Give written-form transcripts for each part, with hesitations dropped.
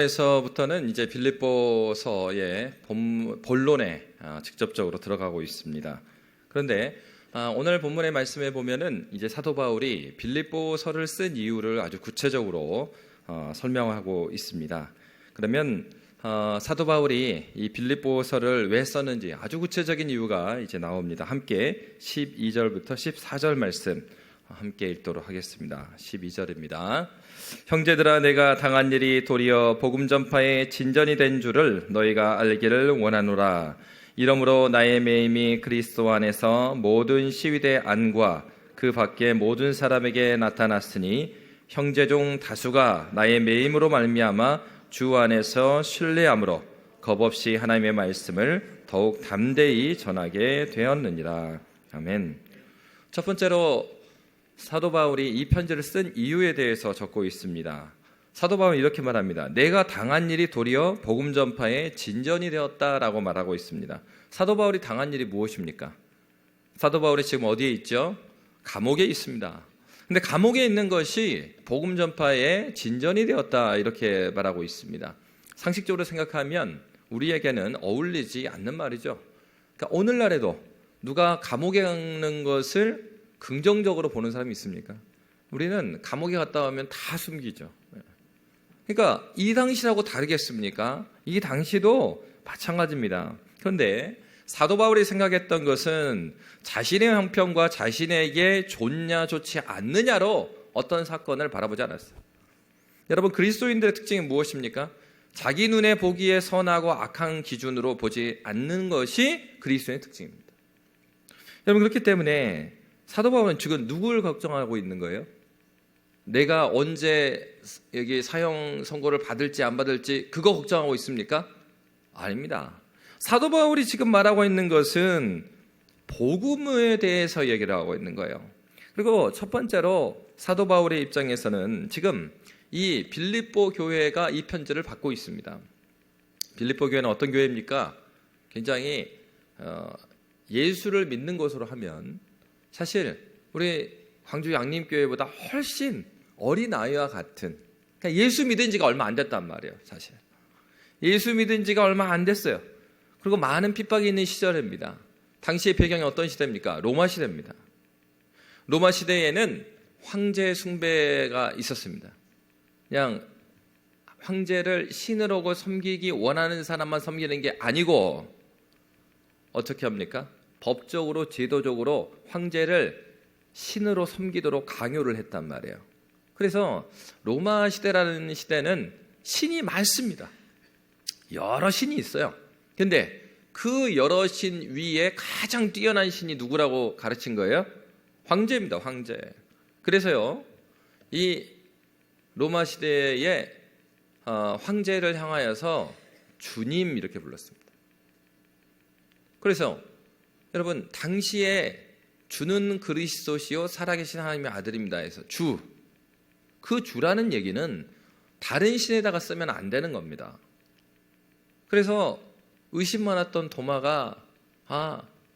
에서부터는 이제 빌립보서의 본론에 직접적으로 들어가고 있습니다. 그런데 오늘 본문의 말씀에 보면은 이제 사도 바울이 빌립보서를 쓴 이유를 아주 구체적으로 설명하고 있습니다. 그러면 사도 바울이 이 빌립보서를 왜 썼는지 아주 구체적인 이유가 이제 나옵니다. 함께 12절부터 14절 말씀 함께 읽도록 하겠습니다. 12절입니다. 형제들아, 내가 당한 일이 도리어 복음 전파의 진전이 된 줄을 너희가 알기를 원하노라. 이러므로 나의 매임이 그리스도 안에서 모든 시위대 안과 그 밖에 모든 사람에게 나타났으니 형제 중 다수가 나의 매임으로 말미암아 주 안에서 신뢰함으로 겁없이 하나님의 말씀을 더욱 담대히 전하게 되었느니라. 아멘. 첫 번째로 사도 바울이 이 편지를 쓴 이유에 대해서 적고 있습니다. 사도 바울은 이렇게 말합니다. 내가 당한 일이 도리어 복음 전파의 진전이 되었다라고 말하고 있습니다. 사도 바울이 당한 일이 무엇입니까? 사도 바울이 지금 어디에 있죠? 감옥에 있습니다. 근데 감옥에 있는 것이 복음 전파의 진전이 되었다 이렇게 말하고 있습니다. 상식적으로 생각하면 우리에게는 어울리지 않는 말이죠. 그러니까 오늘날에도 누가 감옥에 가는 것을 긍정적으로 보는 사람이 있습니까? 우리는 감옥에 갔다 오면 다 숨기죠. 그러니까 이 당시라고 다르겠습니까? 이 당시도 마찬가지입니다. 그런데 사도 바울이 생각했던 것은 자신의 형편과 자신에게 좋냐 좋지 않느냐로 어떤 사건을 바라보지 않았어요. 여러분, 그리스도인들의 특징이 무엇입니까? 자기 눈에 보기에 선하고 악한 기준으로 보지 않는 것이 그리스도인의 특징입니다. 여러분, 그렇기 때문에 사도 바울은 지금 누구를 걱정하고 있는 거예요? 내가 언제 여기 사형 선고를 받을지 안 받을지 그거 걱정하고 있습니까? 아닙니다. 사도 바울이 지금 말하고 있는 것은 복음에 대해서 얘기를 하고 있는 거예요. 그리고 첫 번째로 사도 바울의 입장에서는 지금 이 빌립보 교회가 이 편지를 받고 있습니다. 빌립보 교회는 어떤 교회입니까? 굉장히 예수를 믿는 것으로 하면 사실 우리 광주 양림교회보다 훨씬 어린아이와 같은, 그러니까 예수 믿은 지가 얼마 안 됐단 말이에요. 사실 예수 믿은 지가 얼마 안 됐어요. 그리고 많은 핍박이 있는 시절입니다. 당시의 배경이 어떤 시대입니까? 로마 시대입니다. 로마 시대에는 황제 숭배가 있었습니다. 그냥 황제를 신으로 섬기기 원하는 사람만 섬기는 게 아니고 어떻게 합니까? 법적으로 제도적으로 황제를 신으로 섬기도록 강요를 했단 말이에요. 그래서 로마 시대라는 시대는 신이 많습니다. 여러 신이 있어요. 근데 그 여러 신 위에 가장 뛰어난 신이 누구라고 가르친 거예요? 황제입니다. 황제. 그래서요, 이 로마 시대의 황제를 향하여서 주님 이렇게 불렀습니다. 그래서 여러분, 당시에 주는 그리스도시요 살아계신 하나님의 아들입니다 해서 주, 그 주라는 얘기는 다른 신에다가 쓰면 안 되는 겁니다. 그래서 의심 많았던 도마가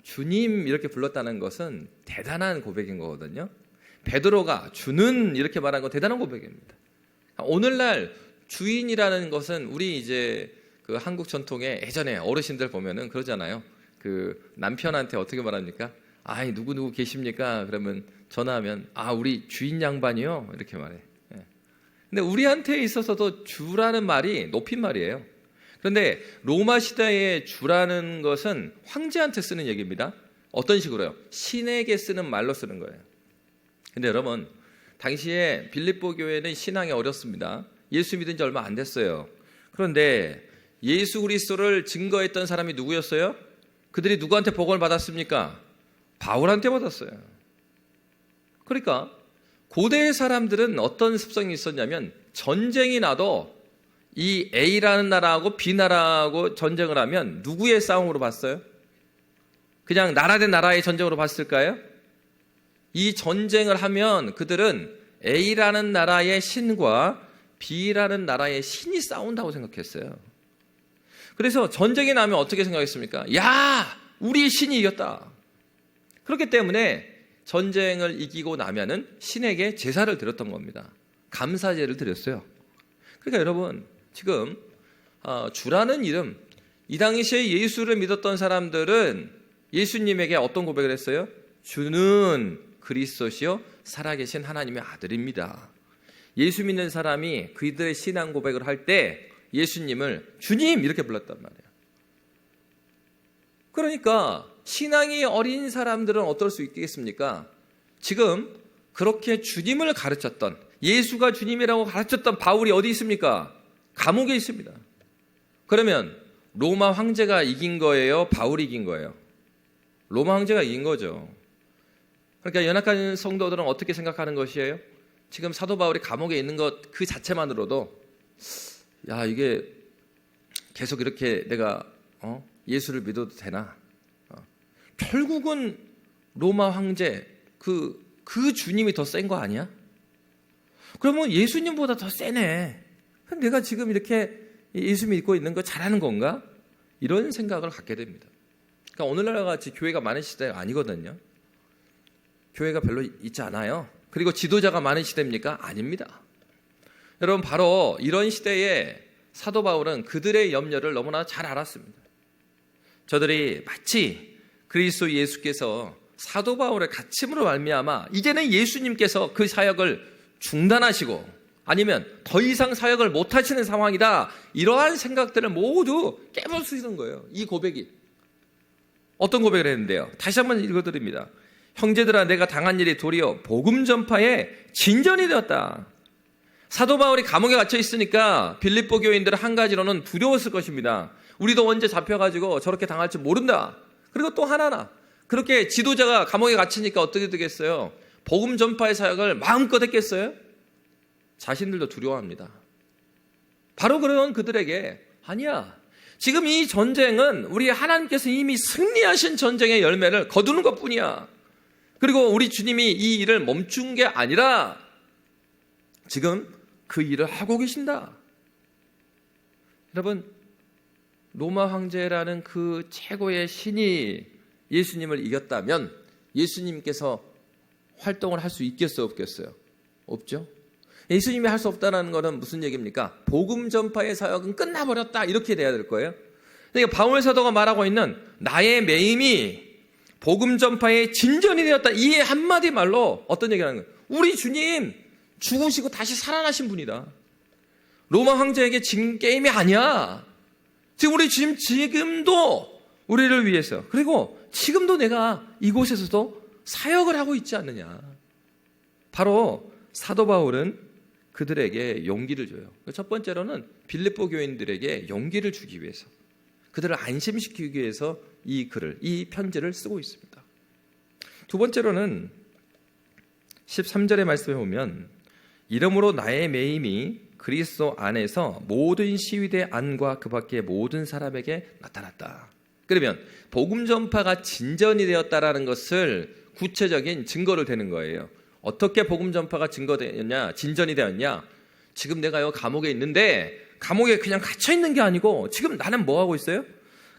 주님 이렇게 불렀다는 것은 대단한 고백인 거거든요. 베드로가 주는 이렇게 말한 건 대단한 고백입니다. 오늘날 주인이라는 것은 우리 이제 그 한국 전통의 예전에 어르신들 보면은 그러잖아요. 그 남편한테 어떻게 말합니까? 아이, 누구 계십니까? 그러면 전화하면 우리 주인 양반이요 이렇게 말해. 근데 우리한테 있어서도 주라는 말이 높임말이에요. 그런데 로마 시대의 주라는 것은 황제한테 쓰는 얘기입니다. 어떤 식으로요? 신에게 쓰는 말로 쓰는 거예요. 근데 여러분, 당시에 빌립보 교회는 신앙이 어렵습니다. 예수 믿은 지 얼마 안 됐어요. 그런데 예수 그리스도를 증거했던 사람이 누구였어요? 그들이 누구한테 복음을 받았습니까? 바울한테 받았어요. 그러니까 고대의 사람들은 어떤 습성이 있었냐면 전쟁이 나도 이 A라는 나라하고 B 나라하고 전쟁을 하면 누구의 싸움으로 봤어요? 그냥 나라 대 나라의 전쟁으로 봤을까요? 이 전쟁을 하면 그들은 A라는 나라의 신과 B라는 나라의 신이 싸운다고 생각했어요. 그래서 전쟁이 나면 어떻게 생각했습니까? 야, 우리 신이 이겼다. 그렇기 때문에 전쟁을 이기고 나면은 신에게 제사를 드렸던 겁니다. 감사제를 드렸어요. 그러니까 여러분, 지금 주라는 이름, 이 당시에 예수를 믿었던 사람들은 예수님에게 어떤 고백을 했어요? 주는 그리스도시요 살아계신 하나님의 아들입니다. 예수 믿는 사람이 그들의 신앙 고백을 할 때 예수님을 주님 이렇게 불렀단 말이에요. 그러니까 신앙이 어린 사람들은 어떨 수 있겠습니까? 지금 그렇게 주님을 가르쳤던, 예수가 주님이라고 가르쳤던 바울이 어디 있습니까? 감옥에 있습니다. 그러면 로마 황제가 이긴 거예요? 바울이 이긴 거예요? 로마 황제가 이긴 거죠. 그러니까 연약한 성도들은 어떻게 생각하는 것이에요? 지금 사도 바울이 감옥에 있는 것 그 자체만으로도 야, 이게 계속 이렇게 내가 예수를 믿어도 되나? 결국은 로마 황제 그 주님이 더 센 거 아니야? 그러면 예수님보다 더 세네. 내가 지금 이렇게 예수 믿고 있는 거 잘하는 건가? 이런 생각을 갖게 됩니다. 그러니까 오늘날 같이 교회가 많은 시대가 아니거든요. 교회가 별로 있지 않아요. 그리고 지도자가 많은 시대입니까? 아닙니다. 여러분, 바로 이런 시대에 사도 바울은 그들의 염려를 너무나 잘 알았습니다. 저들이 마치 그리스도 예수께서 사도 바울의 갇힘으로 말미암아 이제는 예수님께서 그 사역을 중단하시고 아니면 더 이상 사역을 못하시는 상황이다, 이러한 생각들을 모두 깨부수시는 거예요. 이 고백이 어떤 고백을 했는데요? 다시 한번 읽어드립니다. 형제들아, 내가 당한 일이 도리어 복음 전파의 진전이 되었다. 사도 바울이 감옥에 갇혀 있으니까 빌립보 교인들은 한 가지로는 두려웠을 것입니다. 우리도 언제 잡혀가지고 저렇게 당할 줄 모른다. 그리고 또 하나나, 그렇게 지도자가 감옥에 갇히니까 어떻게 되겠어요? 복음 전파의 사역을 마음껏 했겠어요? 자신들도 두려워합니다. 바로 그런 그들에게 아니야, 지금 이 전쟁은 우리 하나님께서 이미 승리하신 전쟁의 열매를 거두는 것뿐이야. 그리고 우리 주님이 이 일을 멈춘 게 아니라 지금 그 일을 하고 계신다. 여러분, 로마 황제라는 그 최고의 신이 예수님을 이겼다면 예수님께서 활동을 할 수 있겠어요, 없겠어요? 없죠. 예수님이 할 수 없다는 것은 무슨 얘기입니까? 복음 전파의 사역은 끝나버렸다, 이렇게 돼야 될 거예요. 그러니까 바울 사도가 말하고 있는 나의 매임이 복음 전파의 진전이 되었다, 이 한마디 말로 어떤 얘기를 하는 거예요? 우리 주님 죽으시고 다시 살아나신 분이다. 로마 황제에게 진 게임이 아니야. 지금 우리 주님 지금도 우리를 위해서, 그리고 지금도 내가 이곳에서도 사역을 하고 있지 않느냐. 바로 사도 바울은 그들에게 용기를 줘요. 첫 번째로는 빌립보 교인들에게 용기를 주기 위해서, 그들을 안심시키기 위해서 이 글을, 이 편지를 쓰고 있습니다. 두 번째로는 13절의 말씀에 보면 이러므로 나의 매임이 그리스도 안에서 모든 시위대 안과 그 밖의 모든 사람에게 나타났다. 그러면 복음 전파가 진전이 되었다라는 것을 구체적인 증거를 대는 거예요. 어떻게 복음 전파가 증거되었냐, 진전이 되었냐? 지금 내가 여기 감옥에 있는데 감옥에 그냥 갇혀 있는 게 아니고 지금 나는 뭐 하고 있어요?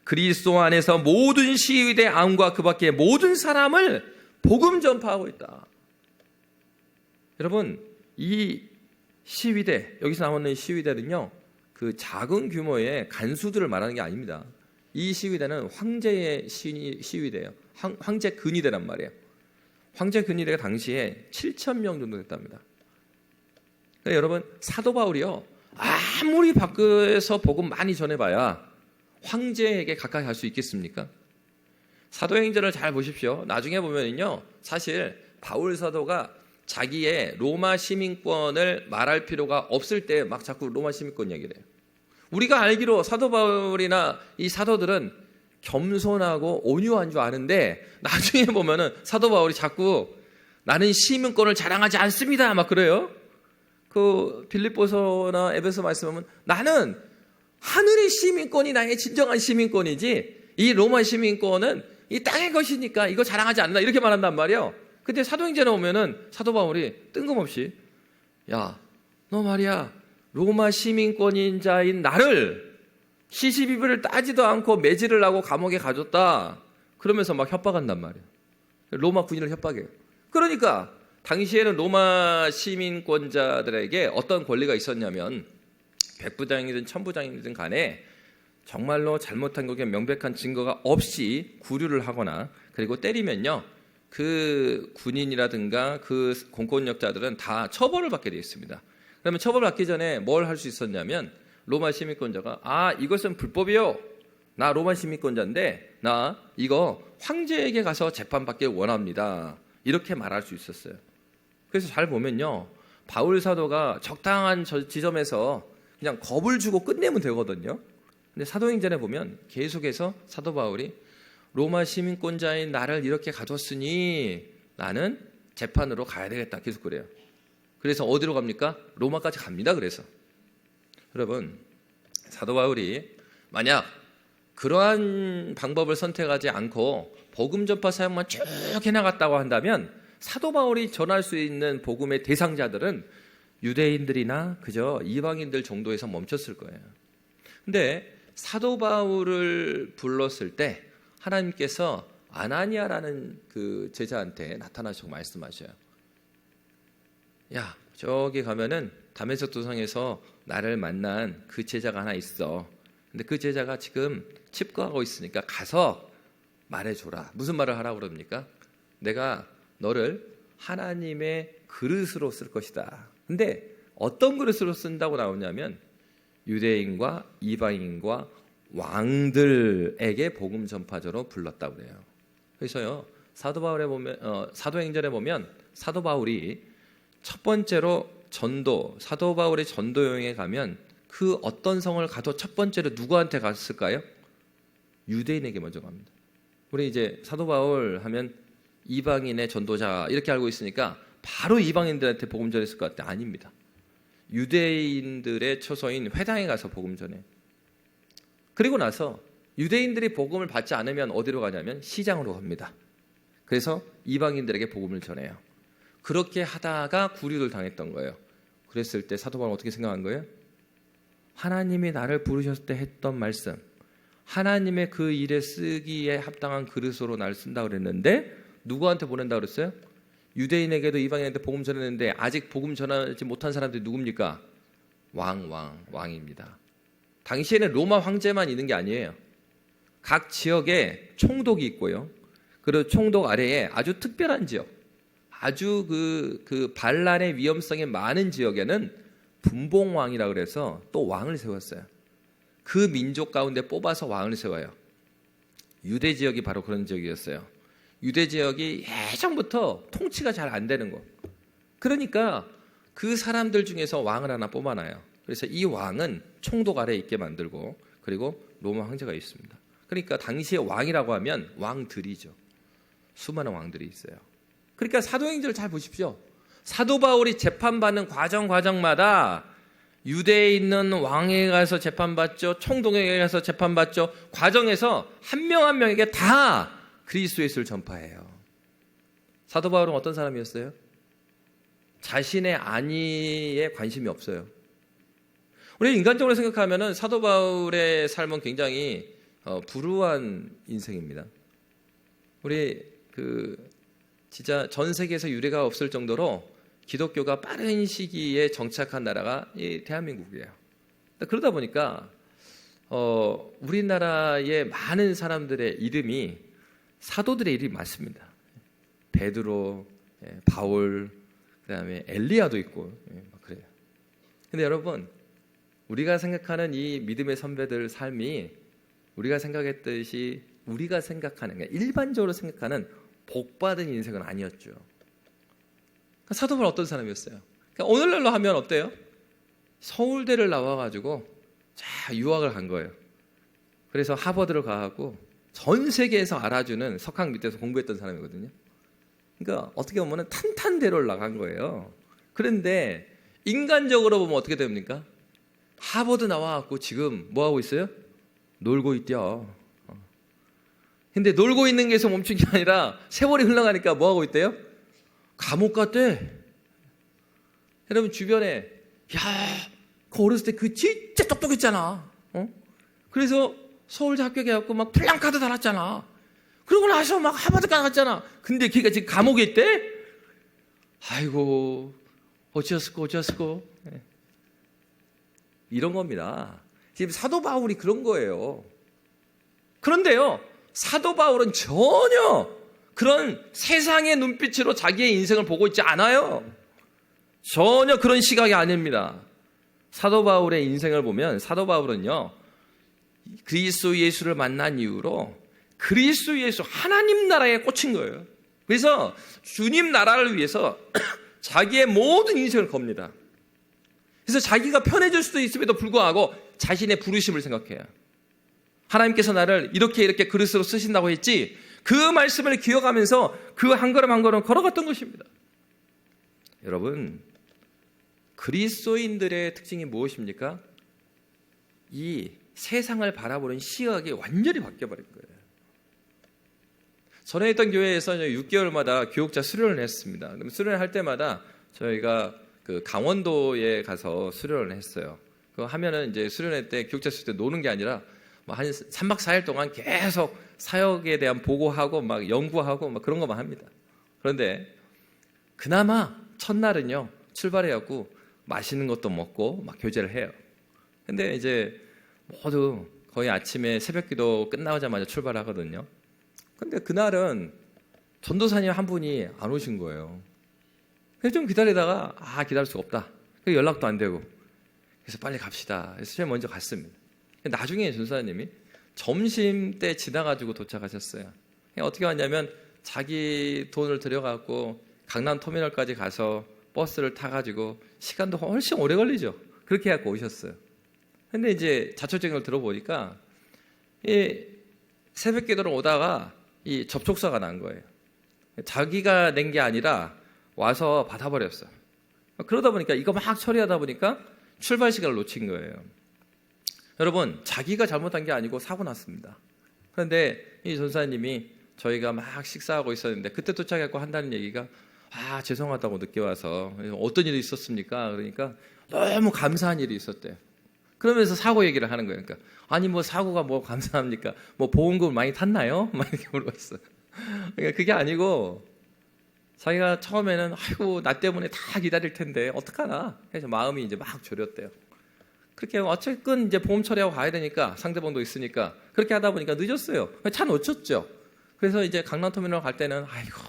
그리스도 안에서 모든 시위대 안과 그 밖의 모든 사람을 복음 전파하고 있다. 여러분, 이 시위대, 여기서 나오는 시위대는요, 그 작은 규모의 간수들을 말하는 게 아닙니다. 이 시위대는 황제의 시위대예요. 황제 근위대란 말이에요. 황제 근위대가 당시에 7,000명 정도 됐답니다. 그러니까 여러분, 사도 바울이요, 아무리 밖에서 복음 많이 전해봐야 황제에게 가까이 갈 수 있겠습니까? 사도행전을 잘 보십시오. 나중에 보면은요, 사실 바울 사도가 자기의 로마 시민권을 말할 필요가 없을 때 막 자꾸 로마 시민권 얘기를 해요. 우리가 알기로 사도 바울이나 이 사도들은 겸손하고 온유한 줄 아는데 나중에 보면은 사도 바울이 자꾸 나는 시민권을 자랑하지 않습니다 막 그래요. 그 빌립보서나 에베소 말씀하면 나는 하늘의 시민권이 나의 진정한 시민권이지 이 로마 시민권은 이 땅의 것이니까 이거 자랑하지 않는다, 이렇게 말한단 말이에요. 근데 사도행전에 오면은 사도 바울이 뜬금없이 야, 너 말이야 로마 시민권인 자인 나를 시시비비를 따지도 않고 매질을 하고 감옥에 가뒀다, 그러면서 막 협박한단 말이에요. 로마 군인을 협박해요. 그러니까 당시에는 로마 시민권자들에게 어떤 권리가 있었냐면 백부장이든 천부장이든 간에 정말로 잘못한 것에 명백한 증거가 없이 구류를 하거나 그리고 때리면요, 그 군인이라든가 그 공권력자들은 다 처벌을 받게 되어 있습니다. 그러면 처벌받기 전에 뭘 할 수 있었냐면 로마 시민권자가 이것은 불법이요, 나 로마 시민권자인데 나 이거 황제에게 가서 재판받길 원합니다, 이렇게 말할 수 있었어요. 그래서 잘 보면요, 바울 사도가 적당한 지점에서 그냥 겁을 주고 끝내면 되거든요. 근데 사도행전에 보면 계속해서 사도 바울이 로마 시민권자인 나를 이렇게 가뒀으니 나는 재판으로 가야 되겠다, 계속 그래요. 그래서 어디로 갑니까? 로마까지 갑니다. 그래서 여러분, 사도 바울이 만약 그러한 방법을 선택하지 않고 복음 전파 사역만 쭉 해나갔다고 한다면 사도 바울이 전할 수 있는 복음의 대상자들은 유대인들이나 그저 이방인들 정도에서 멈췄을 거예요. 근데 사도 바울을 불렀을 때 하나님께서 아나니아라는 그 제자한테 나타나셔서 말씀하셔요. 야, 저기 가면은 다메섹 도상에서 나를 만난 그 제자가 하나 있어. 근데 그 제자가 지금 칩거하고 있으니까 가서 말해줘라. 무슨 말을 하라고 그럽니까? 내가 너를 하나님의 그릇으로 쓸 것이다. 근데 어떤 그릇으로 쓴다고 나오냐면 유대인과 이방인과 왕들에게 복음 전파자로 불렀다고 그래요. 그래서요, 사도 바울에 보면 사도행전에 보면 사도 바울이 첫 번째로 사도 바울의 전도 여행에 가면 그 어떤 성을 가도 첫 번째로 누구한테 갔을까요? 유대인에게 먼저 갑니다. 우리 이제 사도 바울 하면 이방인의 전도자 이렇게 알고 있으니까 바로 이방인들한테 복음 전했을 것 같아요. 아닙니다. 유대인들의 처소인 회당에 가서 복음 전해. 그리고 나서 유대인들이 복음을 받지 않으면 어디로 가냐면 시장으로 갑니다. 그래서 이방인들에게 복음을 전해요. 그렇게 하다가 구류를 당했던 거예요. 그랬을 때 사도 바울은 어떻게 생각한 거예요? 하나님이 나를 부르셨을 때 했던 말씀, 하나님의 그 일에 쓰기에 합당한 그릇으로 나를 쓴다고 그랬는데 누구한테 보낸다고 그랬어요? 유대인에게도 이방인한테 복음 전했는데 아직 복음 전하지 못한 사람들이 누굽니까? 왕입니다. 당시에는 로마 황제만 있는 게 아니에요. 각 지역에 총독이 있고요. 그리고 총독 아래에 아주 특별한 지역, 아주 그 반란의 위험성이 많은 지역에는 분봉왕이라고 그래서 또 왕을 세웠어요. 그 민족 가운데 뽑아서 왕을 세워요. 유대 지역이 바로 그런 지역이었어요. 유대 지역이 예전부터 통치가 잘 안 되는 거. 그러니까 그 사람들 중에서 왕을 하나 뽑아놔요. 그래서 이 왕은 총독 아래에 있게 만들고 그리고 로마 황제가 있습니다. 그러니까 당시에 왕이라고 하면 왕들이죠. 수많은 왕들이 있어요. 그러니까 사도행전을 잘 보십시오. 사도 바울이 재판받는 과정마다 유대에 있는 왕에게 가서 재판받죠. 총독에게 가서 재판받죠. 과정에서 한 명 한 명에게 다 그리스도 예수를 전파해요. 사도 바울은 어떤 사람이었어요? 자신의 안위에 관심이 없어요. 우리 인간적으로 생각하면 사도 바울의 삶은 굉장히 불우한 인생입니다. 우리 진짜 전 세계에서 유례가 없을 정도로 기독교가 빠른 시기에 정착한 나라가 이 대한민국이에요. 그러다 보니까 우리나라의 많은 사람들의 이름이 사도들의 이름이 많습니다. 베드로, 바울, 그다음에 엘리야도 있고 그래요. 근데 여러분, 우리가 생각하는 이 믿음의 선배들 삶이 우리가 생각했듯이 우리가 생각하는, 그러니까 일반적으로 생각하는 복받은 인생은 아니었죠. 그러니까 사도 바울 어떤 사람이었어요? 그러니까 오늘날로 하면 어때요? 서울대를 나와가지고 유학을 간 거예요. 그래서 하버드를 가고 전 세계에서 알아주는 석학 밑에서 공부했던 사람이거든요. 그러니까 어떻게 보면 탄탄대로를 나간 거예요. 그런데 인간적으로 보면 어떻게 됩니까? 하버드 나와갖고 지금 뭐 하고 있어요? 놀고 있대요. 근데 놀고 있는 게서 멈춘 게 아니라 세월이 흘러가니까 뭐 하고 있대요? 감옥 갔대. 여러분 주변에 그 어렸을 때 그 진짜 똑똑했잖아. 그래서 서울대 합격해 갖고 막 플랜카드 달았잖아. 그러고 나서 막 하버드 갔잖아. 근데 걔가 지금 감옥에 있대? 아이고 어쩌스고. 이런 겁니다. 지금 사도 바울이 그런 거예요. 그런데요, 사도 바울은 전혀 그런 세상의 눈빛으로 자기의 인생을 보고 있지 않아요. 전혀 그런 시각이 아닙니다. 사도 바울의 인생을 보면 사도 바울은요, 그리스도 예수를 만난 이후로 그리스도 예수 하나님 나라에 꽂힌 거예요. 그래서 주님 나라를 위해서 자기의 모든 인생을 겁니다. 그래서 자기가 편해질 수도 있음에도 불구하고 자신의 부르심을 생각해요. 하나님께서 나를 이렇게 그리스도로 쓰신다고 했지, 그 말씀을 기억하면서 그 한 걸음 한 걸음 걸어갔던 것입니다. 여러분, 그리스도인들의 특징이 무엇입니까? 이 세상을 바라보는 시각이 완전히 바뀌어버린 거예요. 전에 있던 교회에서 6개월마다 교육자 수련을 했습니다. 그럼 수련을 할 때마다 저희가 그 강원도에 가서 수련을 했어요. 그거 하면은 이제 수련회 때 교육자 수련회 때 노는 게 아니라 한 3박 4일 동안 계속 사역에 대한 보고하고 막 연구하고 막 그런 것만 합니다. 그런데 그나마 첫날은요, 출발해갖고 맛있는 것도 먹고 막 교제를 해요. 근데 이제 모두 거의 아침에 새벽기도 끝나자마자 출발하거든요. 근데 그날은 전도사님 한 분이 안 오신 거예요. 그래서 좀 기다리다가 기다릴 수가 없다. 그래서 연락도 안 되고, 그래서 빨리 갑시다. 그래서 제가 먼저 갔습니다. 나중에 전도사님이 점심 때 지나가지고 도착하셨어요. 어떻게 왔냐면 자기 돈을 들여갖고 강남 터미널까지 가서 버스를 타가지고 시간도 훨씬 오래 걸리죠. 그렇게 해갖고 오셨어요. 근데 이제 자초지경을 들어보니까 이 새벽 기도를 오다가 이 접촉사가 난 거예요. 자기가 낸 게 아니라 와서 받아버렸어요. 그러다 보니까 이거 막 처리하다 보니까 출발 시간을 놓친 거예요. 여러분, 자기가 잘못한 게 아니고 사고 났습니다. 그런데 이 전사님이 저희가 막 식사하고 있었는데 그때 도착했고 한다는 얘기가 죄송하다고 늦게 와서 어떤 일이 있었습니까? 그러니까 너무 감사한 일이 있었대요. 그러면서 사고 얘기를 하는 거예요. 그러니까 아니 뭐 사고가 뭐 감사합니까? 뭐 보험금 많이 탔나요? 막 이렇게 물어봤어요. 그러니까 그게 아니고 자기가 처음에는 아이고 나 때문에 다 기다릴 텐데 어떡하나 해서 마음이 이제 막 졸였대요. 그렇게 어쨌든 이제 보험 처리하고 가야 되니까 상대방도 있으니까 그렇게 하다 보니까 늦었어요. 차 놓쳤죠. 그래서 이제 강남터미널 갈 때는 아이고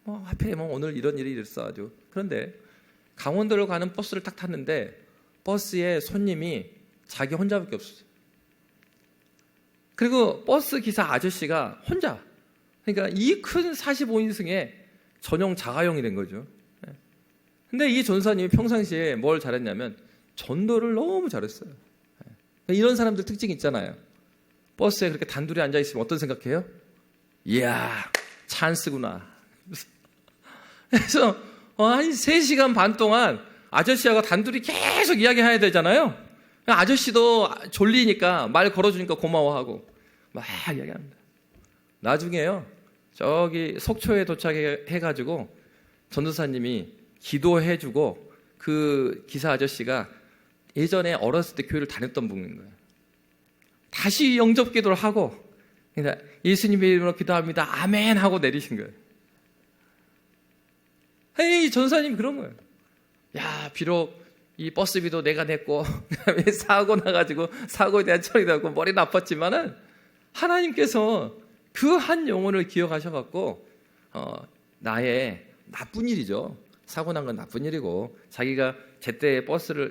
뭐 하필 뭐 오늘 이런 일이 있어 아주. 그런데 강원도로 가는 버스를 딱 탔는데 버스에 손님이 자기 혼자밖에 없었어요. 그리고 버스 기사 아저씨가 혼자. 그러니까 이 큰 45인승에 전용 자가용이 된 거죠. 근데 이 전사님이 평상시에 뭘 잘했냐면 전도를 너무 잘했어요. 이런 사람들 특징이 있잖아요. 버스에 그렇게 단둘이 앉아있으면 어떤 생각해요? 이야, 찬스구나. 그래서 한 3시간 반 동안 아저씨하고 단둘이 계속 이야기해야 되잖아요. 아저씨도 졸리니까 말 걸어주니까 고마워하고 막 이야기합니다. 나중에요, 저기 속초에 도착해가지고 전도사님이 기도해주고 그 기사 아저씨가 예전에 어렸을 때 교회를 다녔던 분인 거예요. 다시 영접 기도를 하고 그러니까 예수님의 이름으로 기도합니다. 아멘 하고 내리신 거예요. 헤이 전사님이 그런 거예요. 야, 비록 이 버스비도 내가 냈고 그다음에 사고 나가지고 사고에 대한 처리도 하고 머리는 아팠지만은 하나님께서 그 한 영혼을 기억하셔갖고 나의 나쁜 일이죠. 사고 난 건 나쁜 일이고 자기가 제때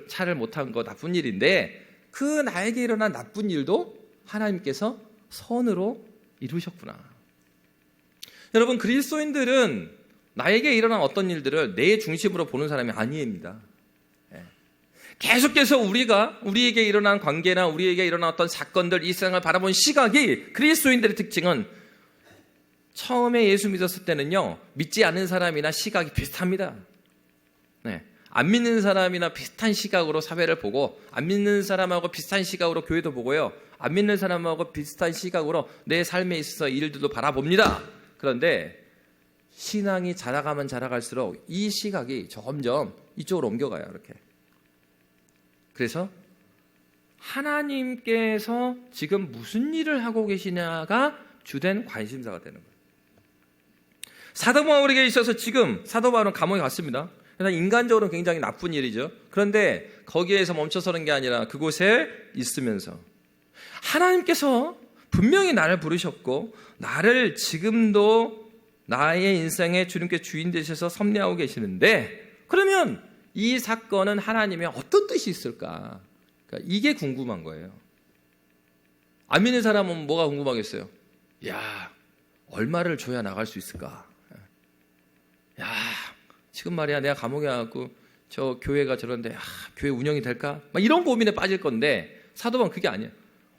차를 못한 거 나쁜 일인데 그 나에게 일어난 나쁜 일도 하나님께서 선으로 이루셨구나. 여러분, 그리스도인들은 나에게 일어난 어떤 일들을 내 중심으로 보는 사람이 아닙니다. 계속해서 우리에게 일어난 관계나 우리에게 일어난 어떤 사건들, 이 세상을 바라본 시각이 그리스도인들의 특징은 처음에 예수 믿었을 때는요, 믿지 않는 사람이나 시각이 비슷합니다. 안 믿는 사람이나 비슷한 시각으로 사회를 보고, 안 믿는 사람하고 비슷한 시각으로 교회도 보고요, 안 믿는 사람하고 비슷한 시각으로 내 삶에 있어서 일들도 바라봅니다. 그런데 신앙이 자라가면 자라갈수록 이 시각이 점점 이쪽으로 옮겨가요. 이렇게. 그래서 하나님께서 지금 무슨 일을 하고 계시냐가 주된 관심사가 되는 거예요. 사도 바울에게 있어서 지금 사도 바울은 감옥에 갔습니다. 그래서 인간적으로는 굉장히 나쁜 일이죠. 그런데 거기에서 멈춰서는 게 아니라 그곳에 있으면서 하나님께서 분명히 나를 부르셨고 나를 지금도 나의 인생에 주님께 주인 되셔서 섭리하고 계시는데, 그러면 이 사건은 하나님의 어떤 뜻이 있을까? 그러니까 이게 궁금한 거예요. 안 믿는 사람은 뭐가 궁금하겠어요? 야, 얼마를 줘야 나갈 수 있을까? 야, 지금 말이야 내가 감옥에 와갖고 저 교회가 저런데 교회 운영이 될까? 막 이런 고민에 빠질 건데, 사도바울은 그게 아니에요.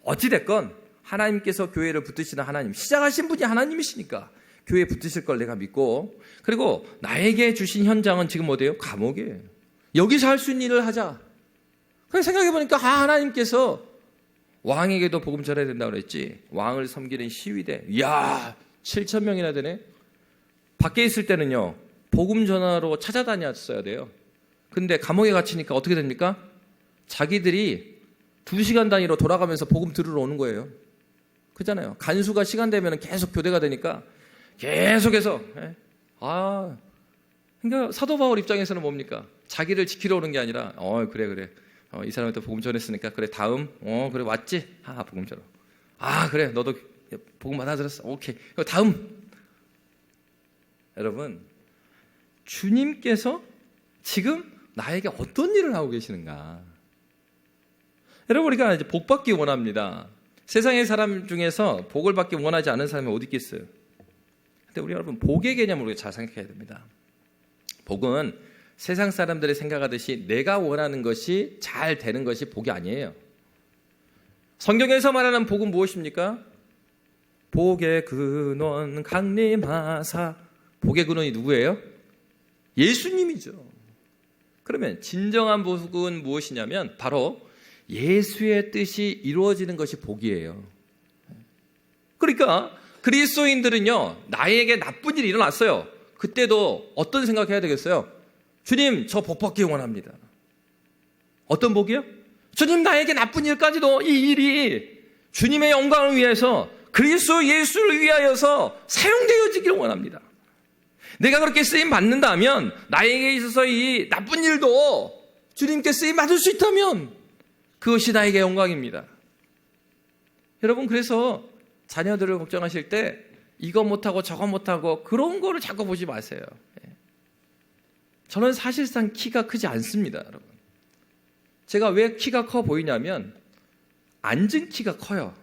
어찌됐건 하나님께서 교회를 붙드시는 하나님, 시작하신 분이 하나님이시니까 교회에 붙으실 걸 내가 믿고, 그리고 나에게 주신 현장은 지금 어디예요? 감옥이에요. 여기서 할 수 있는 일을 하자. 그냥 생각해보니까 하나님께서 왕에게도 복음 전해야 된다고 그랬지. 왕을 섬기는 시위대, 이야 7,000명이나 되네. 밖에 있을 때는요 복음 전하러 찾아다녔어야 돼요. 근데 감옥에 갇히니까 어떻게 됩니까? 자기들이 2시간 단위로 돌아가면서 복음 들으러 오는 거예요. 그렇잖아요. 간수가 시간 되면 계속 교대가 되니까 계속해서. 그러니까 사도 바울 입장에서는 뭡니까? 자기를 지키러 오는 게 아니라 그래 이 사람한테 복음 전했으니까 그래 다음 그래 왔지? 복음 전하. 그래 너도 복음 받아 들었어. 오케이. 다음. 여러분, 주님께서 지금 나에게 어떤 일을 하고 계시는가? 여러분, 우리가 이제 복 받기 원합니다. 세상의 사람 중에서 복을 받기 원하지 않은 사람이 어디 있겠어요? 근데 우리 여러분, 복의 개념을 우리가 잘 생각해야 됩니다. 복은 세상 사람들이 생각하듯이 내가 원하는 것이 잘 되는 것이 복이 아니에요. 성경에서 말하는 복은 무엇입니까? 복의 근원 강림하사. 복의 근원이 누구예요? 예수님이죠. 그러면 진정한 복은 무엇이냐면 바로 예수의 뜻이 이루어지는 것이 복이에요. 그러니까 그리스도인들은요, 나에게 나쁜 일이 일어났어요. 그때도 어떤 생각해야 되겠어요? 주님, 저 복 받기 원합니다. 어떤 복이요? 주님, 나에게 나쁜 일까지도 이 일이 주님의 영광을 위해서 그리스도 예수를 위하여서 사용되어지기를 원합니다. 내가 그렇게 쓰임 받는다면, 나에게 있어서 이 나쁜 일도 주님께 쓰임 받을 수 있다면 그것이 나에게 영광입니다. 여러분, 그래서 자녀들을 걱정하실 때 이거 못하고 저거 못하고 그런 거를 자꾸 보지 마세요. 저는 사실상 키가 크지 않습니다, 여러분. 제가 왜 키가 커 보이냐면 앉은 키가 커요.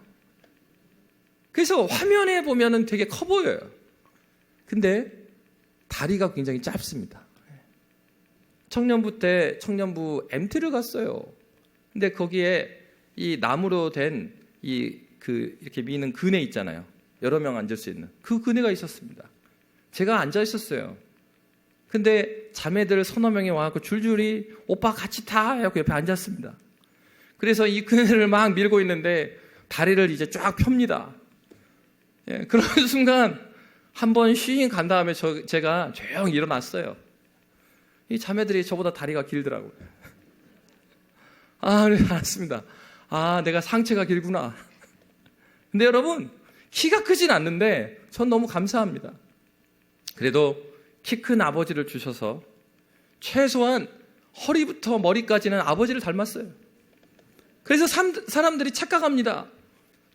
그래서 화면에 보면은 되게 커 보여요. 근데 다리가 굉장히 짧습니다. 청년부 때 청년부 MT를 갔어요. 근데 거기에 이 나무로 된 이렇게 미는 그네 있잖아요. 여러 명 앉을 수 있는 그 그네가 있었습니다. 제가 앉아 있었어요. 근데 자매들 서너 명이 와서 줄줄이 오빠 같이 타 하고 옆에 앉았습니다. 그래서 이 그네를 막 밀고 있는데 다리를 이제 쫙 펴니다. 그런 순간 한번 쉬잉 간 다음에 제가 조용히 일어났어요. 이 자매들이 저보다 다리가 길더라고요. 그래, 알았습니다. 내가 상체가 길구나. 근데 여러분, 키가 크진 않는데 전 너무 감사합니다. 그래도 키 큰 아버지를 주셔서 최소한 허리부터 머리까지는 아버지를 닮았어요. 그래서 사람들이 착각합니다.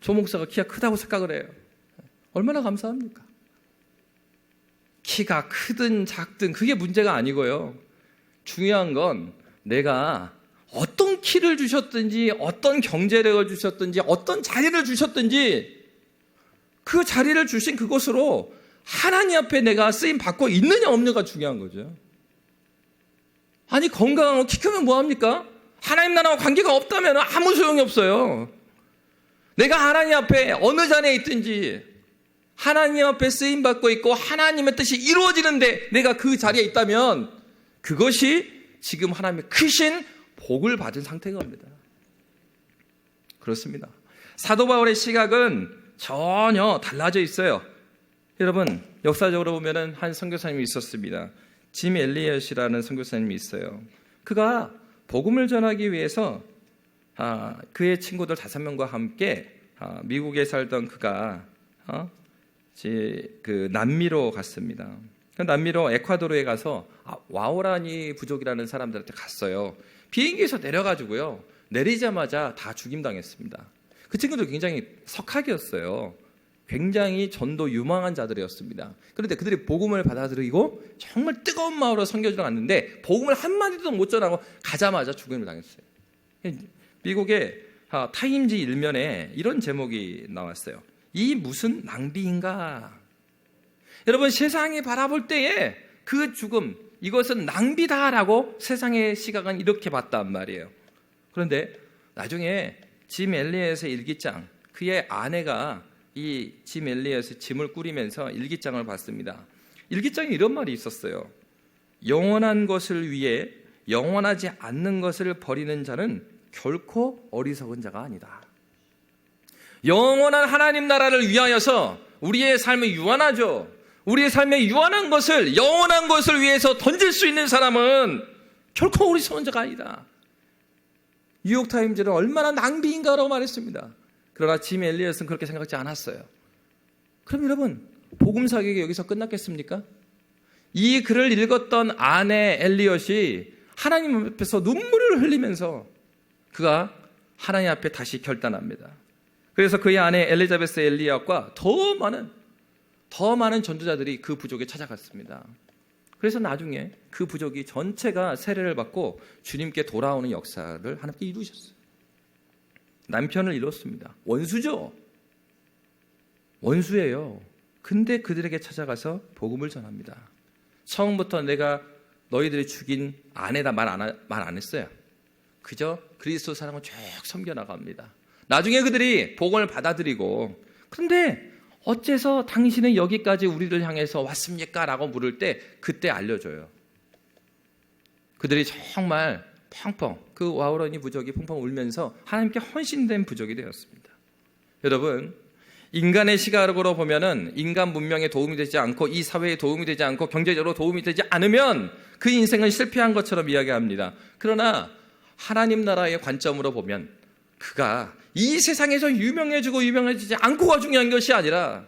조 목사가 키가 크다고 착각을 해요. 얼마나 감사합니까? 키가 크든 작든 그게 문제가 아니고요. 중요한 건 내가 어떤 키를 주셨든지 어떤 경제력을 주셨든지 어떤 자리를 주셨든지 그 자리를 주신 그곳으로 하나님 앞에 내가 쓰임 받고 있느냐 없느냐가 중요한 거죠. 아니, 건강하고 키 크면 뭐합니까? 하나님 나라와 관계가 없다면 아무 소용이 없어요. 내가 하나님 앞에 어느 자리에 있든지 하나님 앞에 쓰임 받고 있고 하나님의 뜻이 이루어지는데 내가 그 자리에 있다면 그것이 지금 하나님의 크신 복을 받은 상태인 겁니다. 그렇습니다. 사도 바울의 시각은 전혀 달라져 있어요. 여러분, 역사적으로 보면은 한 선교사님이 있었습니다. 짐 엘리엇이라는 선교사님이 있어요. 그가 복음을 전하기 위해서 그의 친구들 5명과 함께 미국에 살던 그가 그 남미로 갔습니다. 남미로 에콰도르에 가서 와오라니 부족이라는 사람들한테 갔어요. 비행기에서 내려가지고요. 내리자마자 다 죽임당했습니다. 그 친구들 굉장히 석학이었어요. 굉장히 전도 유망한 자들이었습니다. 그런데 그들이 복음을 받아들이고 정말 뜨거운 마음으로 선교지로 갔는데 복음을 한마디도 못 전하고 가자마자 죽임을 당했어요. 미국의 타임지 일면에 이런 제목이 나왔어요. 이 무슨 낭비인가? 여러분, 세상이 바라볼 때에 그 죽음, 이것은 낭비다라고 세상의 시각은 이렇게 봤단 말이에요. 그런데 나중에 짐 엘리엇의 일기장, 그의 아내가 이 짐 엘리엇의 짐을 꾸리면서 일기장을 봤습니다. 일기장에 이런 말이 있었어요. 영원한 것을 위해 영원하지 않는 것을 버리는 자는 결코 어리석은 자가 아니다. 영원한 하나님 나라를 위하여서 우리의 삶이 유한하죠. 우리의 삶에 유한한 것을, 영원한 것을 위해서 던질 수 있는 사람은 결코 어리석은 자가 아니다. 뉴욕타임즈는 얼마나 낭비인가라고 말했습니다. 그러나 짐 엘리엇은 그렇게 생각하지 않았어요. 그럼 여러분, 복음 사역이 여기서 끝났겠습니까? 이 글을 읽었던 아내 엘리엇이 하나님 앞에서 눈물을 흘리면서 그가 하나님 앞에 다시 결단합니다. 그래서 그의 아내 엘리자베스 엘리엇과 더 많은 전도자들이 그 부족에 찾아갔습니다. 그래서 나중에 그 부족이 전체가 세례를 받고 주님께 돌아오는 역사를 하나님께 이루셨어요. 남편을 잃었습니다. 원수죠. 원수예요. 근데 그들에게 찾아가서 복음을 전합니다. 처음부터 내가 너희들이 죽인 아내다 말 안 했어요. 그저 그리스도 사랑을 쭉 섬겨나갑니다. 나중에 그들이 복음을 받아들이고, 그런데 어째서 당신은 여기까지 우리를 향해서 왔습니까? 라고 물을 때 그때 알려줘요. 그들이 정말 펑펑, 그 와오라니 부족이 펑펑 울면서 하나님께 헌신된 부족이 되었습니다. 여러분, 인간의 시각으로 보면은 인간 문명에 도움이 되지 않고 이 사회에 도움이 되지 않고 경제적으로 도움이 되지 않으면 그 인생은 실패한 것처럼 이야기합니다. 그러나 하나님 나라의 관점으로 보면 그가 이 세상에서 유명해지고 유명해지지 않고가 중요한 것이 아니라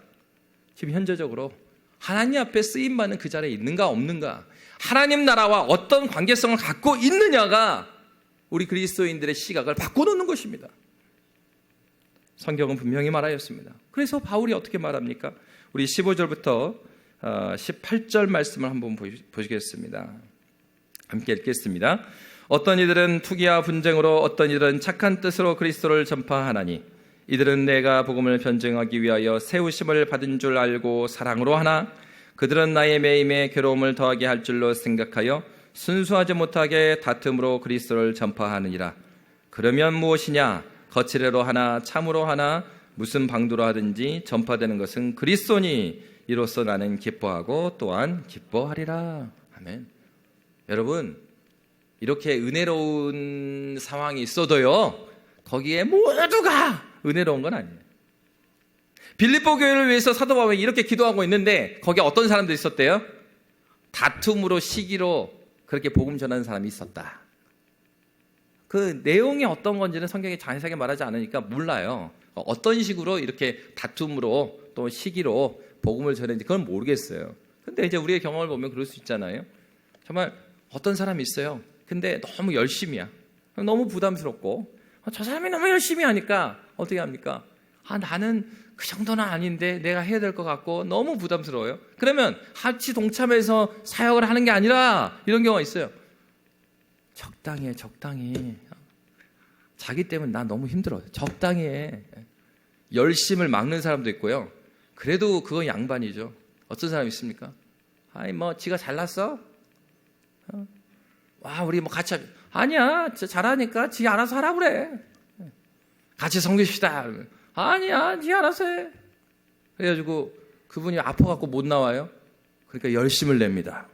지금 현재적으로 하나님 앞에 쓰임받는 그 자리에 있는가 없는가, 하나님 나라와 어떤 관계성을 갖고 있느냐가 우리 그리스도인들의 시각을 바꿔놓는 것입니다. 성경은 분명히 말하였습니다. 그래서 바울이 어떻게 말합니까? 우리 15절부터 18절 말씀을 한번 보시겠습니다. 함께 읽겠습니다. 어떤 이들은 투기와 분쟁으로, 어떤 이들은 착한 뜻으로 그리스도를 전파하나니 이들은 내가 복음을 변증하기 위하여 세우심을 받은 줄 알고 사랑으로 하나 그들은 나의 매임에 괴로움을 더하게 할 줄로 생각하여 순수하지 못하게 다툼으로 그리스도를 전파하느니라. 그러면 무엇이냐? 거칠애로 하나 참으로 하나 무슨 방도로 하든지 전파되는 것은 그리스도니 이로써 나는 기뻐하고 또한 기뻐하리라. 아멘. 여러분, 이렇게 은혜로운 상황이 있어도요, 거기에 모두가 은혜로운 건 아니에요. 빌립보 교회를 위해서 사도 바울이 이렇게 기도하고 있는데 거기에 어떤 사람들이 있었대요? 다툼으로 시기로 그렇게 복음 전하는 사람이 있었다. 그 내용이 어떤 건지는 성경이 자세하게 말하지 않으니까 몰라요. 어떤 식으로 이렇게 다툼으로 또 시기로 복음을 전했는지 그건 모르겠어요. 근데 이제 우리의 경험을 보면 그럴 수 있잖아요. 정말 어떤 사람이 있어요. 근데 너무 열심히야. 너무 부담스럽고 저 사람이 너무 열심히 하니까 어떻게 합니까? 나는 그 정도는 아닌데 내가 해야 될 것 같고 너무 부담스러워요. 그러면 같이 동참해서 사역을 하는 게 아니라 이런 경우가 있어요. 적당히 해, 적당히. 자기 때문에 난 너무 힘들어. 적당히 해. 열심을 막는 사람도 있고요. 그래도 그건 양반이죠. 어떤 사람 있습니까? 지가 잘났어? 우리 같이 아니야, 잘하니까 지 알아서 하라 그래. 같이 섬깁시다. 아니야, 지 알아서 해. 그래가지고 그분이 아파갖고 못 나와요. 그러니까 열심을 냅니다.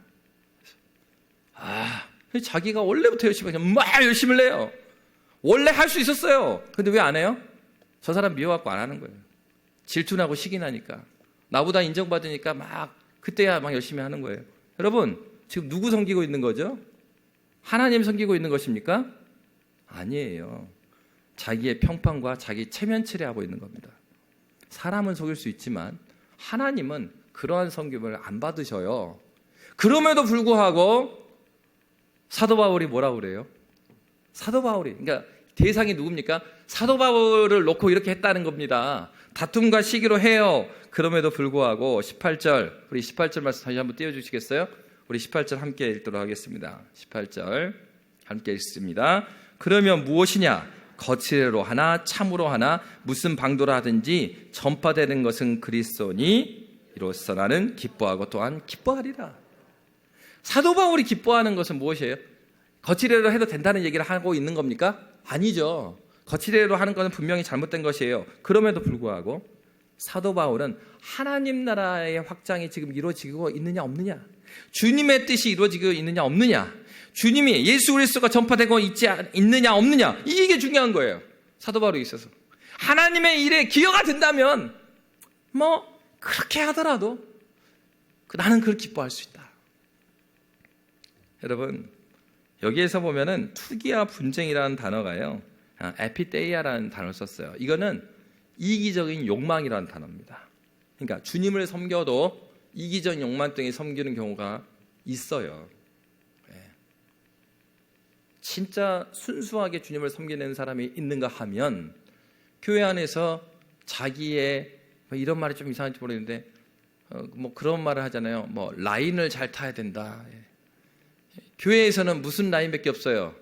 자기가 원래부터 열심히 하면 막 열심을 내요. 원래 할 수 있었어요. 근데 왜 안 해요? 저 사람 미워갖고 안 하는 거예요. 질투나고 시기 나니까. 나보다 인정받으니까 그때야 열심히 하는 거예요. 여러분, 지금 누구 섬기고 있는 거죠? 하나님 섬기고 있는 것입니까? 아니에요. 자기의 평판과 자기 체면치레하고 있는 겁니다. 사람은 속일 수 있지만 하나님은 그러한 섬김을 안 받으셔요. 그럼에도 불구하고 사도 바울이 뭐라고 그래요? 사도 바울이, 그러니까 대상이 누굽니까? 사도 바울을 놓고 이렇게 했다는 겁니다. 다툼과 시기로 해요. 그럼에도 불구하고 18절, 우리 18절 말씀 다시 한번 띄워주시겠어요? 우리 18절 함께 읽도록 하겠습니다. 18절 함께 읽습니다. 그러면 무엇이냐? 거칠애로 하나 참으로 하나 무슨 방도로 하든지 전파되는 것은 그리스도니 이로써 나는 기뻐하고 또한 기뻐하리라. 사도 바울이 기뻐하는 것은 무엇이에요? 거칠애로 해도 된다는 얘기를 하고 있는 겁니까? 아니죠. 거칠애로 하는 것은 분명히 잘못된 것이에요. 그럼에도 불구하고 사도 바울은 하나님 나라의 확장이 지금 이루어지고 있느냐 없느냐, 주님의 뜻이 이루어지고 있느냐 없느냐, 주님이 예수 그리스도가 전파되고 있느냐 없느냐, 이게 중요한 거예요. 사도 바울에 있어서 하나님의 일에 기여가 된다면 뭐 그렇게 하더라도 나는 그걸 기뻐할 수 있다. 여러분, 여기에서 보면은 투기와 분쟁이라는 단어가요, 에피데이아라는 단어를 썼어요. 이거는 이기적인 욕망이라는 단어입니다. 그러니까 주님을 섬겨도 이기적인 욕망 때문에 섬기는 경우가 있어요. 진짜 순수하게 주님을 섬기는 사람이 있는가 하면 교회 안에서 자기의 이런 말이 좀 이상한지 모르겠는데 뭐 그런 말을 하잖아요. 뭐 라인을 잘 타야 된다. 교회에서는 무슨 라인밖에 없어요?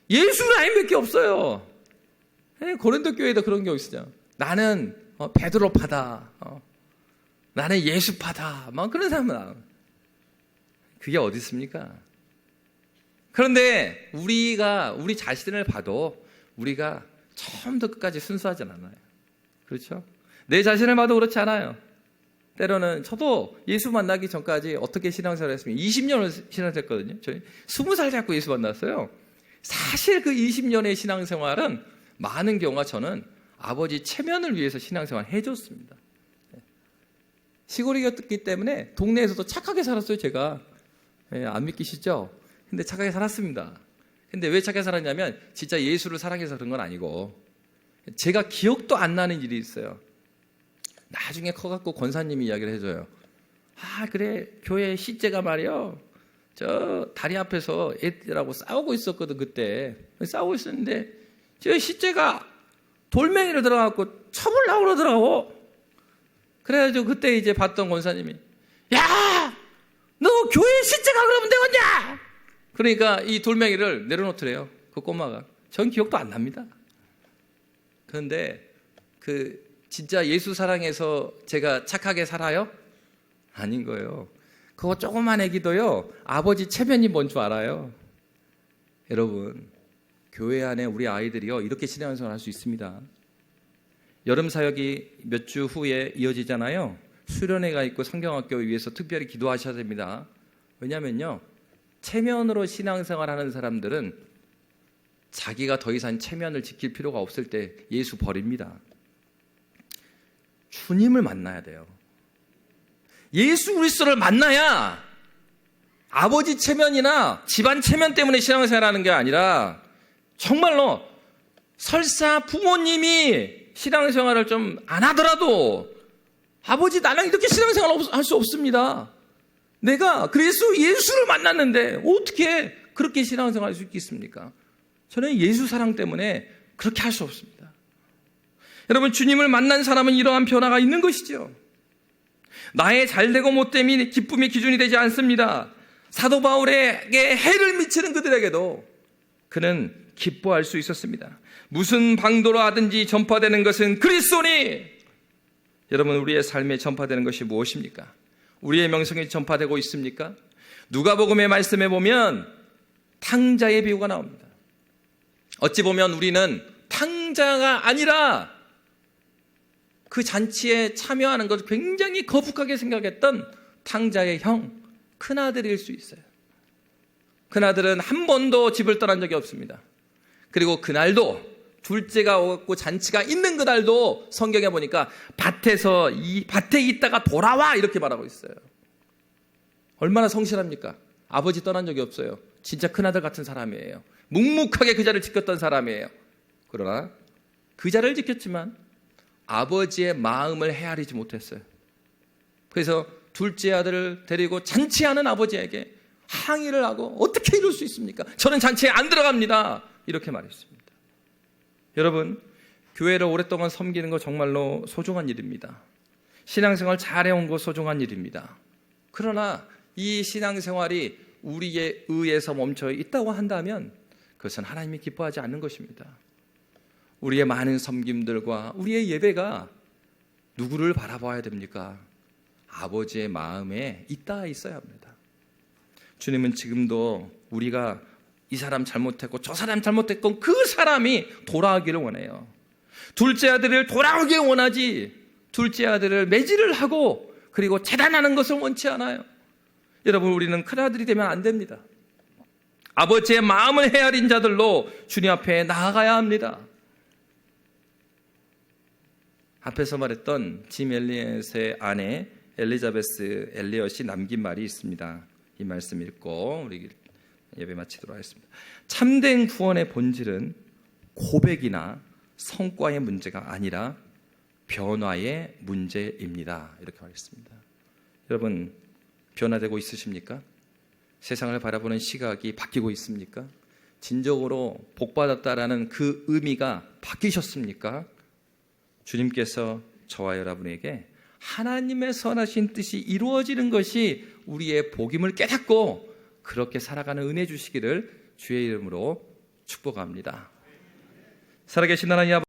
예수 라인밖에 없어요. 고린도 교회에도 그런 경우 있어요. 나는 베드로파다. 나는 예수파다. 막 그런 사람은 그게 어디 있습니까? 그런데 우리 자신을 봐도 우리가 처음부터 끝까지 순수하진 않아요. 그렇죠? 내 자신을 봐도 그렇지 않아요. 때로는 저도 예수 만나기 전까지 어떻게 신앙생활을 했습니까? 20년을 신앙생활했거든요. 저희 20살 잡고 예수 만났어요. 사실 그 20년의 신앙생활은 많은 경우가 저는 아버지 체면을 위해서 신앙생활을 해줬습니다. 시골이었기 때문에 동네에서도 착하게 살았어요. 제가. 안 믿기시죠? 근데 착하게 살았습니다. 근데 왜 착하게 살았냐면 진짜 예수를 사랑해서 그런 건 아니고 제가 기억도 안 나는 일이 있어요. 나중에 커갖고 권사님이 이야기를 해줘요. 그래, 교회 시제가 말이요, 저 다리 앞에서 애들하고 싸우고 있었거든. 그때 싸우고 있었는데 저 시제가 돌멩이를 들어가고 쳐보려고 그러더라고. 그래가지고 그때 이제 봤던 권사님이, 야, 너 교회 시제가 그러면 되겠냐? 그러니까 이 돌멩이를 내려놓더래요. 그 꼬마가. 전 기억도 안 납니다. 그런데 진짜 예수 사랑해서 제가 착하게 살아요? 아닌 거예요. 그거 조그만 애기도요, 아버지 체면이 뭔 줄 알아요. 여러분, 교회 안에 우리 아이들이요, 이렇게 신앙생활 할 수 있습니다. 여름 사역이 몇 주 후에 이어지잖아요. 수련회가 있고 성경학교 위해서 특별히 기도하셔야 됩니다. 왜냐면요, 체면으로 신앙생활하는 사람들은 자기가 더 이상 체면을 지킬 필요가 없을 때 예수 버립니다. 주님을 만나야 돼요. 예수 그리스도를 만나야 아버지 체면이나 집안 체면 때문에 신앙생활하는 게 아니라 정말로 설사 부모님이 신앙생활을 좀 안 하더라도 아버지 나랑 이렇게 신앙생활 할 수 없습니다. 내가 그래서 예수를 만났는데 어떻게 그렇게 신앙생활 할 수 있겠습니까? 저는 예수 사랑 때문에 그렇게 할 수 없습니다. 여러분, 주님을 만난 사람은 이러한 변화가 있는 것이죠. 나의 잘되고 못됨이 기쁨의 기준이 되지 않습니다. 사도 바울에게 해를 미치는 그들에게도 그는 기뻐할 수 있었습니다. 무슨 방도로 하든지 전파되는 것은 그리스도니. 여러분, 우리의 삶에 전파되는 것이 무엇입니까? 우리의 명성이 전파되고 있습니까? 누가복음의 말씀에 보면 탕자의 비유가 나옵니다. 어찌 보면 우리는 탕자가 아니라 그 잔치에 참여하는 것을 굉장히 거북하게 생각했던 탕자의 형, 큰아들일 수 있어요. 큰아들은 한 번도 집을 떠난 적이 없습니다. 그리고 그날도 둘째가 오고 잔치가 있는 그날도 성경에 보니까 밭에 있다가 돌아와 이렇게 말하고 있어요. 얼마나 성실합니까? 아버지 떠난 적이 없어요. 진짜 큰아들 같은 사람이에요. 묵묵하게 그 자를 지켰던 사람이에요. 그러나 그 자를 지켰지만 아버지의 마음을 헤아리지 못했어요. 그래서 둘째 아들을 데리고 잔치하는 아버지에게 항의를 하고 어떻게 이럴 수 있습니까? 저는 잔치에 안 들어갑니다. 이렇게 말했습니다. 여러분, 교회를 오랫동안 섬기는 거 정말로 소중한 일입니다. 신앙생활 잘해온 거 소중한 일입니다. 그러나 이 신앙생활이 우리의 의에서 멈춰 있다고 한다면 그것은 하나님이 기뻐하지 않는 것입니다. 우리의 많은 섬김들과 우리의 예배가 누구를 바라봐야 됩니까? 아버지의 마음에 있어야 합니다. 주님은 지금도 우리가 이 사람 잘못했고 저 사람 잘못했고 그 사람이 돌아오기를 원해요. 둘째 아들을 돌아오길 원하지 둘째 아들을 매질을 하고 그리고 재단하는 것을 원치 않아요. 여러분, 우리는 큰아들이 되면 안 됩니다. 아버지의 마음을 헤아린 자들로 주님 앞에 나아가야 합니다. 앞에서 말했던 짐 엘리엇의 아내 엘리자베스 엘리엇이 남긴 말이 있습니다. 이 말씀 읽고 우리 예배 마치도록 하겠습니다. 참된 구원의 본질은 고백이나 성과의 문제가 아니라 변화의 문제입니다. 이렇게 말했습니다. 여러분, 변화되고 있으십니까? 세상을 바라보는 시각이 바뀌고 있습니까? 진정으로 복받았다라는 그 의미가 바뀌셨습니까? 주님께서 저와 여러분에게 하나님의 선하신 뜻이 이루어지는 것이 우리의 복임을 깨닫고 그렇게 살아가는 은혜 주시기를 주의 이름으로 축복합니다. 살아계신 하나님 아버지,